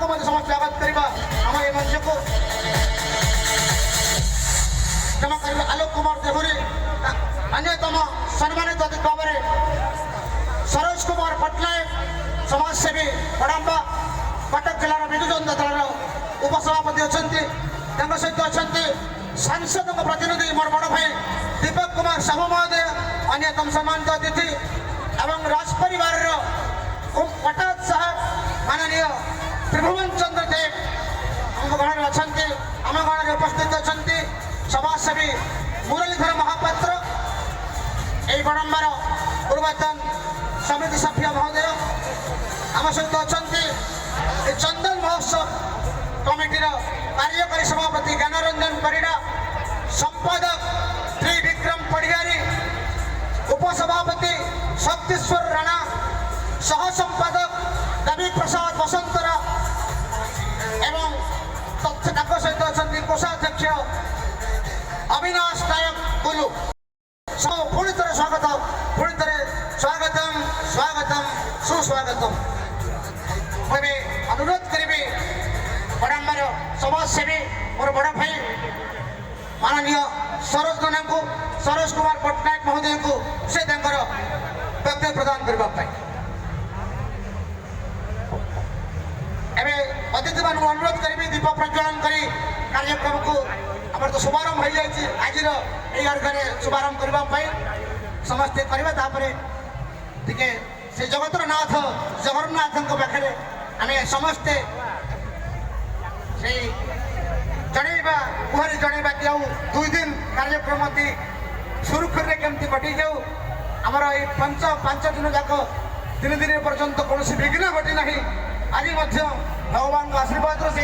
को मध्य समस्त स्वागत करवा आम ए मंच को क्षमा कर आलोक कुमार देहुरी अन्यतम सम्मानित अतिथि भाव में सरोज कुमार पट्टनायक समाजसेवी बड़ाम्बा कटक जिलार विजु जनता दल उपसभापति अच्छा सहित अच्छा सांसद प्रतिनिधि मोर बड़ भाई दीपक कुमार साहू महोदय अन्यतम सम्मानित अतिथि एवं राज परिवार पटात साहब माननीय त्रिभुवन चंद्र देव आम गण में अच्छा आम गण में उपस्थित अच्छा समाजसेवी मुरलीधर महापात्र यही बड़म्बार पूर्वतन समिति सभ्य महोदय आम सहित अच्छा चंदन महोत्सव कमिटीर कार्यकारी सभापति ज्ञानरंजन परिड़ा संपादक त्रिविक्रम पढ़ियारी उपसभापति शक्तिश्वर राणा सह संपादक देवी प्रसाद बसंतरा एवं सहित अच्छा कोषाध्यक्ष अविनाश नायक बुलू पुणी थे स्वागत पुणी थे स्वागतम स्वागतम सुस्वागतम मुझे अनुरोध करी बड़ाम्बार समाजसेवी मोर बड़ भाई माननीय सरोज गणा को सरोज कुमार पट्टनायक महोदय को से वक्तव्य प्रदान करने अतिथि मान अनुरोध करी दीप प्रज्वलन कर कार्यक्रम को आम तो शुभारंभ हो जाए आज अर्घ्य शुभारंभ करने समस्ते करवा से जगतर नाथ जगन्नाथ पाखे आम समस्ते जनइबा गुहारी जनइबा कि दुई दिन कार्यक्रम सुरुखुरी केमती कटि जाऊ आमर ये पांच दिन जाक तीन दिन पर्यंत कौन विघ्न घटी ना आज भगवान आशीर्वाद